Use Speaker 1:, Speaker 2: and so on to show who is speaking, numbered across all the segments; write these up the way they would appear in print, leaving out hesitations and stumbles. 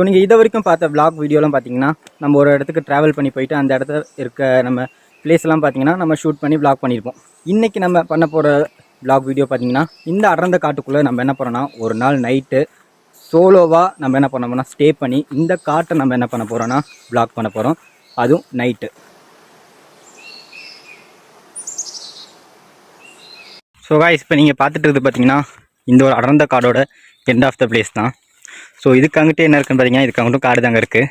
Speaker 1: நீங்கள் இதை வரைக்கும் பார்த்த விளாக் வீடியோலாம் பார்த்தீங்கன்னா நம்ம ஒரு இடத்துக்கு ட்ராவல் பண்ணி போயிட்டு அந்த இடத்துல இருக்க நம்ம பிளேஸ்லாம் பார்த்தீங்கன்னா நம்ம ஷூட் பண்ணி விளாக் பண்ணியிருப்போம். இன்றைக்கி நம்ம பண்ண போகிற விளாக் வீடியோ பார்த்தீங்கன்னா இந்த அடர்ந்த காட்டுக்குள்ளே நம்ம என்ன பண்ணோன்னா ஒரு நாள் நைட்டு சோலோவாக நம்ம என்ன பண்ணோம்னா ஸ்டே பண்ணி இந்த காட்டை நம்ம என்ன பண்ண போகிறோன்னா விளாக் பண்ண போகிறோம், அதுவும் நைட்டு. ஸோ காய்ஸ், இப்போ நீங்கள் பார்த்துட்டு இருக்குது பார்த்தீங்கன்னா இந்த ஒரு அடர்ந்த காடோட எண்ட் ஆஃப் த பிளேஸ் தான். ஸோ இதுக்கு அங்கிட்டே என்ன இருக்குன்னு பார்த்தீங்கன்னா இதுக்கு அங்கிட்டும் காடு தாங்க இருக்குது.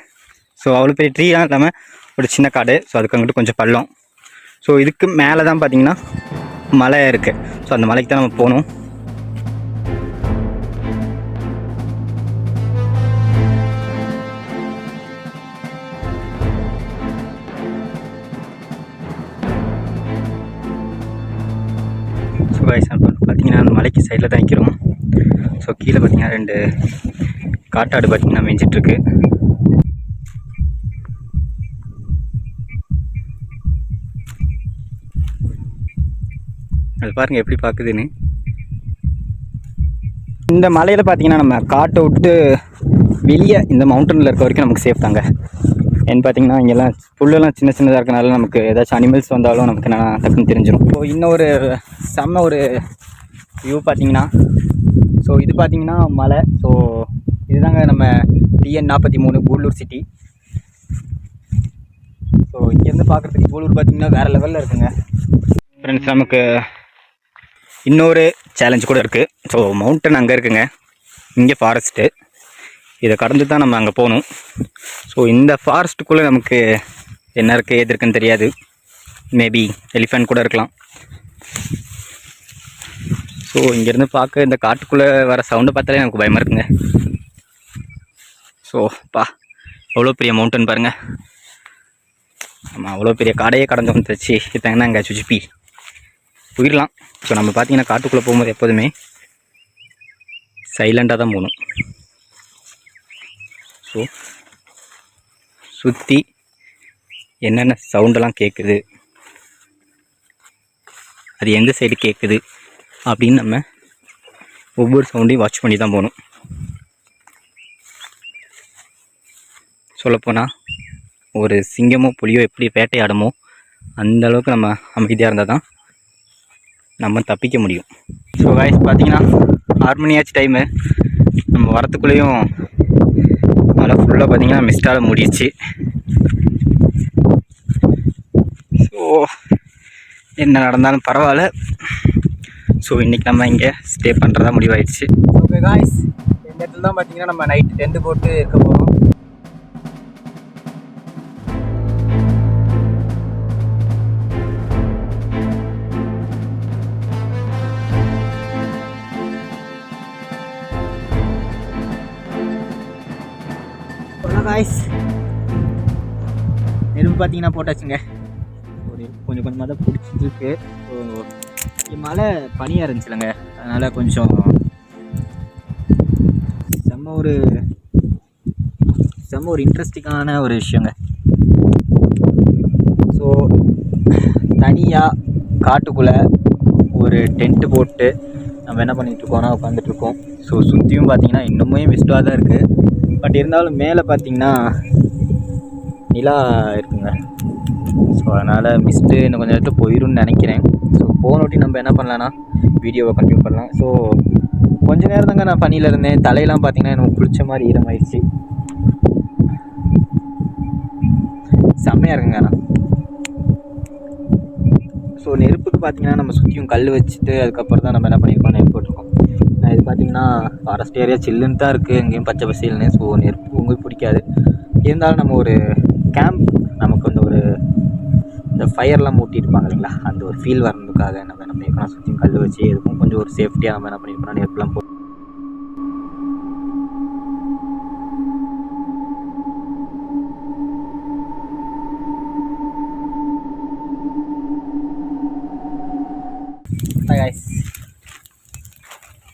Speaker 1: ஸோ அவ்வளோ பெரிய ட்ரீலாம் இல்லாமல் ஒரு சின்ன காடு. ஸோ அதுக்கு அங்கிட்டு கொஞ்சம் பள்ளம். ஸோ இதுக்கு மேலே தான் பார்த்தீங்கன்னா மலை இருக்குது. ஸோ அந்த மலைக்கு தான் நம்ம போகணும். ஸோ காய்ஸ், பார்த்தீங்கன்னா அந்த மலைக்கு சைடில் தான் நிற்கிறோம். ஸோ கீழே பார்த்தீங்கன்னா 2 காட்டாடு பார்த்தீங்கன்னா மேய்ஞ்சிட்ருக்கு. அது பாருங்கள் எப்படி பார்க்குதுன்னு. இந்த மலையில் பார்த்தீங்கன்னா நம்ம காட்டை விட்டு வெளியே இந்த மவுண்டனில் இருக்க வரைக்கும் நமக்கு சேஃப் தாங்க. ஏன்னு பார்த்தீங்கன்னா இங்கெல்லாம் புல்லெல்லாம் சின்ன சின்னதாக இருக்கனால நமக்கு ஏதாச்சும் அனிமல்ஸ் வந்தாலும் நமக்கு என்ன டக்குன்னு தெரிஞ்சிடும். ஸோ இன்னொரு செம்ம ஒரு வியூ பார்த்தீங்கன்னா, ஸோ இது பார்த்தீங்கன்னா மலை. ஸோ இதுதாங்க நம்ம TN 43 கூடலூர் சிட்டி. ஸோ இங்கேருந்து பார்க்குறதுக்கு கூடலூர் பார்த்தீங்கன்னா வேறு லெவலில் இருக்குங்க. ஃப்ரெண்ட்ஸ், நமக்கு இன்னொரு சேலஞ்ச் கூட இருக்குது. ஸோ மவுண்டன் அங்கே இருக்குங்க, இங்கே ஃபாரஸ்ட்டு. இதை கடந்து தான் நம்ம அங்கே போகணும். ஸோ இந்த ஃபாரஸ்ட்டுக்குள்ளே நமக்கு என்ன இருக்குது எது இருக்குன்னு தெரியாது. மேபி எலிஃபண்ட் கூட இருக்கலாம். ஸோ இங்கேருந்து பார்க்க இந்த காட்டுக்குள்ளே வர சவுண்டை பார்த்தாலே நமக்கு பயமாக இருக்குங்க. ஸோ அவ்வளோ பெரிய மவுண்டன் பாருங்கள். நம்ம அவ்வளோ பெரிய காடையே கடந்து வந்துச்சு. இதாங்கன்னா அங்கே சுஜிப்பி போயிடலாம். ஸோ நம்ம பார்த்தீங்கன்னா காட்டுக்குள்ளே போகும்போது எப்போதுமே சைலண்டாக தான் போகணும். ஸோ சுற்றி என்னென்ன சவுண்டெல்லாம் கேட்குது, அது எந்த சைடு கேட்குது அப்படின்னு நம்ம ஒவ்வொரு சவுண்டையும் வாட்ச் பண்ணி தான் போகணும். சொல்லப்போனால் ஒரு சிங்கமோ புலியோ எப்படி வேட்டையாடுமோ அந்த அளவுக்கு நம்ம அமைதியாக இருந்தால் தான் நம்ம தப்பிக்க முடியும். ஸோ காய்ஸ், பார்த்தீங்கன்னா 6 மணி ஆச்சு டைமு. நம்ம வரத்துக்குள்ளேயும் மழை ஃபுல்லாக பார்த்தீங்கன்னா மிஸ்டால் மூடிடுச்சு. ஸோ என்ன நடந்தாலும் பரவாயில்ல. ஸோ இன்றைக்கி நம்ம இங்கே ஸ்டே பண்ணுறதா முடிவாயிடுச்சு. ஓகே காய்ஸ், இந்த இடத்துல தான் பார்த்தீங்கன்னா நம்ம நைட்டு டென்ட் போட்டு இருக்க போகிறோம். காய்ஸ், நெருப்பு பார்த்தீங்கன்னா போட்டாச்சுங்க. ஒரு கொஞ்சம் கொஞ்சமாக தான் பிடிச்சிருக்கு. ஸோ மழை பனியாக இருந்துச்சுலங்க, அதனால் கொஞ்சம் செம்ம ஒரு இன்ட்ரெஸ்டிங்கான ஒரு விஷயங்க. ஸோ தனியாக காட்டுக்குள்ளே ஒரு டென்ட்டு போட்டு நம்ம என்ன பண்ணிகிட்ருக்கோம்னா உட்காந்துட்ருக்கோம். ஸோ சுற்றியும் பார்த்தீங்கன்னா இன்னுமே மிஸ்டாக தான் இருக்குது. பட் இருந்தாலும் மேலே பார்த்தீங்கன்னா நிலா இருக்குங்க. ஸோ அதனால் மிஸ்ட்டு இன்னும் கொஞ்சம் நேரத்தில் போயிடும்னு நினைக்கிறேன். ஸோ போனோட்டி நம்ம என்ன பண்ணலான்னா வீடியோவை கண்டினியூ பண்ணலாம். ஸோ கொஞ்ச நேரம் தாங்க நான் பனியில் இருந்தேன். தலையெல்லாம் பார்த்தீங்கன்னா எனக்கு குளிச்ச மாதிரி ஈரமாயிடுச்சு. செம்மையாக இருக்குங்க. ஆனால் ஸோ நெருப்புக்கு பார்த்தீங்கன்னா நம்ம சுற்றியும் கல் வச்சுட்டு அதுக்கப்புறம் தான் நம்ம என்ன பண்ணியிருக்கோம், நெருப்பு போட்டிருக்கோம். இது பார்த்திங்கன்னா ஃபாரஸ்ட் ஏரியா சில்லுன்னு தான் இருக்குது, எங்கேயும் பச்சை பசேல்னு. ஸோ நெருப்பு உங்களுக்கு பிடிக்காது. இருந்தாலும் நம்ம ஒரு கேம்ப், நமக்கு வந்து ஒரு இந்த ஃபயர்லாம் மூட்டியிருப்பாங்க இல்லைங்களா, அந்த ஒரு ஃபீல் வரதுக்காக நம்ம என்ன பண்ணியிருக்கோம், சுற்றியும் கல் வச்சு எதுக்கும் கொஞ்சம் ஒரு சேஃப்டியாக நம்ம என்ன பண்ணியிருக்கோம்னா நெருப்புலாம் போட்டு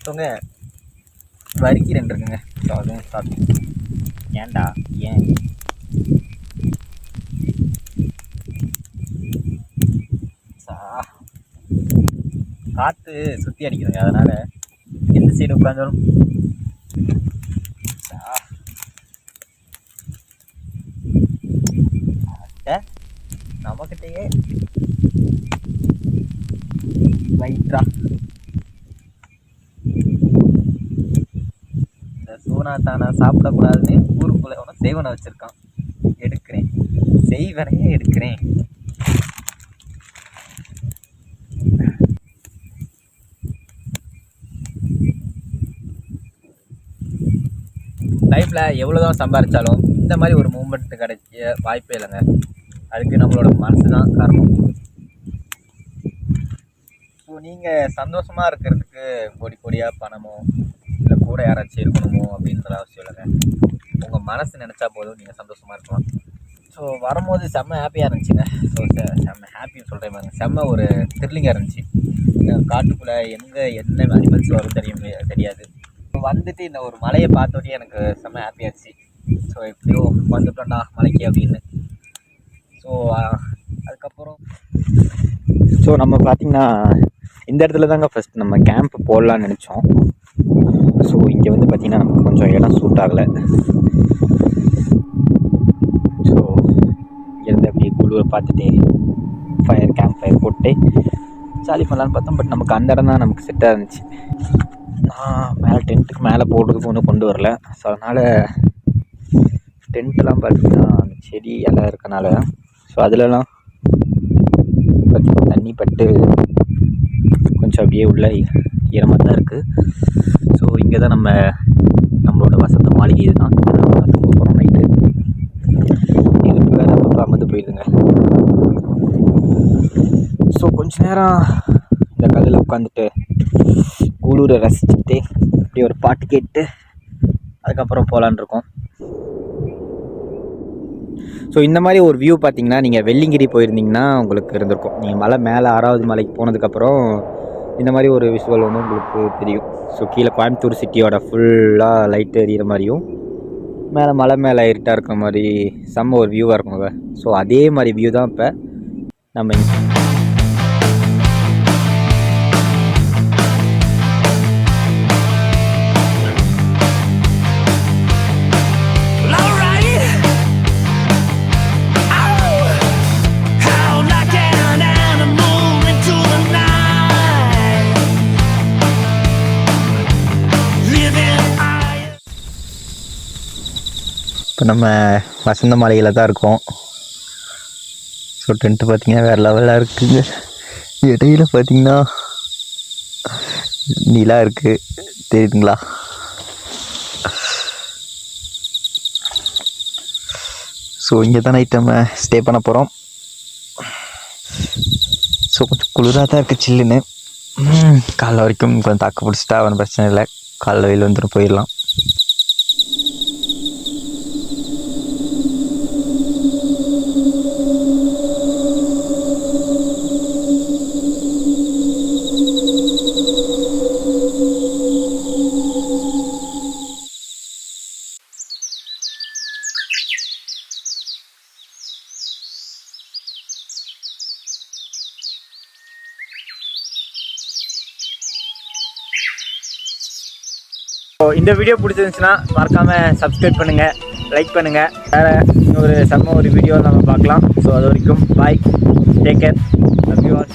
Speaker 1: ஸோங்க வரிக்கி 2 இருக்குங்க. ஸோ அதுவும் சாப்பிட்டு ஏன்டா ஏன் காற்று சுற்றி அடிக்குதுங்க, அதனால் எந்த சைடு உட்காந்தாலும் நம்மக்கிட்டேயே ரைட்டா இந்த சோனா தானா சாப்பிடக்கூடாதுன்னு ஊருக்குள்ளே ஒன்று செய்வனை வச்சுருக்கான். எடுக்கிறேன், செய்வனையே எடுக்கிறேன். லைஃப்பில் எவ்வளோ தான் சம்பாதிச்சாலும் இந்த மாதிரி ஒரு மூமெண்ட் கிடைக்க வாய்ப்பே இல்லைங்க. அதுக்கு நம்மளோட மனசு தான் காரணம். ஸோ நீங்கள் சந்தோஷமாக இருக்கிறதுக்கு கோடி கோடியாக பணமோ இல்லை கூட யாராச்சும் இருக்கணுமோ அப்படின்ற அவசியம் இல்லைங்க. உங்கள் மனசு நினச்சா போதும், நீங்கள் சந்தோஷமாக இருக்கலாம். ஸோ வரும்போது செம்ம ஹாப்பியாக இருந்துச்சுங்க. ஸோ செம்ம ஹாப்பின்னு சொல்கிறேன் பாருங்க, செம்ம ஒரு த்ரில்லிங்காக இருந்துச்சு. காட்டுக்குள்ளே எங்கே என்ன அனிமல்ஸ் வரும் தெரியாது. வந்துட்டு இந்த ஒரு மலையை பார்த்தோன்னே எனக்கு செம்ம ஹாப்பியாச்சு. ஸோ எப்படியோ வந்துட்டோம்டா மலைக்கு அப்படின்னு. ஸோ அதுக்கப்புறம் நம்ம பார்த்திங்கன்னா இந்த இடத்துல தாங்க ஃபஸ்ட் நம்ம கேம்ப் போடலான்னு நினச்சோம். ஸோ இங்கே வந்து பார்த்திங்கன்னா நமக்கு கொஞ்சம் இடம் சூட் ஆகலை. ஸோ இருந்து அப்படியே குழுவை பார்த்துட்டு கேம்ப் ஃபயர் போட்டு ஜாலி பண்ணலான்னு பார்த்தோம். பட் நமக்கு அந்த இடம் தான் நமக்கு செட்டாக இருந்துச்சு. நான் மேலே டென்ட்டுக்கு மேலே போடுறதுக்கு ஒன்றும் கொண்டு வரல. ஸோ அதனால் டென்ட்டெலாம் பார்த்திங்கன்னா அந்த செடி எல்லாம் இருக்கனால ஸோ அதிலலாம் பார்த்திங்கன்னா தண்ணி பட்டு கொஞ்சம் அப்படியே உள்ள ஈரமாக தான் இருக்குது. ஸோ இங்கே தான் நம்மளோட வசந்த மாளிகை இது தான். தூங்க போகிறோம் நைட்டு. இது வேறு அப்பப்போ அமர்ந்து போயிடுதுங்க. ஸோ கொஞ்ச நேரம் இந்த கல்லில் உட்காந்துட்டு கூலூரை ரசிச்சுட்டு அப்படியே ஒரு பாட்டு கேட்டு அதுக்கப்புறம் போகலான் இருக்கோம். ஸோ இந்த மாதிரி ஒரு வியூ பார்த்திங்கன்னா நீங்கள் வெள்ளிங்கிரி போயிருந்தீங்கன்னா உங்களுக்கு இருந்திருக்கும். நீங்கள் மலை மேலே 6வது மலைக்கு போனதுக்கப்புறம் இந்த மாதிரி ஒரு விஷுவல் வந்து உங்களுக்கு தெரியும். ஸோ கீழே கோயம்புத்தூர் சிட்டியோட ஃபுல்லாக லைட் எரியிற மாதிரியும் மேலே மலை மேலே இருட்டாக இருக்கிற மாதிரி செம்ம ஒரு வியூவாக இருக்குங்க. ஸோ அதே மாதிரி வியூ தான் இப்போ நம்ம இப்போ நம்ம வசந்த மாளிகையில் தான் இருக்கோம். ஸோ டென்ட்டு பார்த்திங்கன்னா வேறு லெவலாக இருக்குங்க. இடையில பார்த்திங்கன்னா நிலா இருக்குது, தெரியுதுங்களா? ஸோ இங்கே தான் நைட் நம்ம ஸ்டே பண்ண போகிறோம். ஸோ கொஞ்சம் குளிராக தான் இருக்குது, சில்லுன்னு. காலைல வரைக்கும் கொஞ்சம் தாக்கு பிடிச்சிட்டா ஒன்றும் பிரச்சனை இல்லை. காலைல வெயில் வந்துட்டு போயிடலாம். இந்த வீடியோ பிடிச்சிருந்துச்சுன்னா மறக்காமல் சப்ஸ்கிரைப் பண்ணுங்கள், லைக் பண்ணுங்கள். வேறு ஒரு செம்ம ஒரு வீடியோ நம்ம பார்க்கலாம். ஸோ அது வரைக்கும் bye, take care, love you all.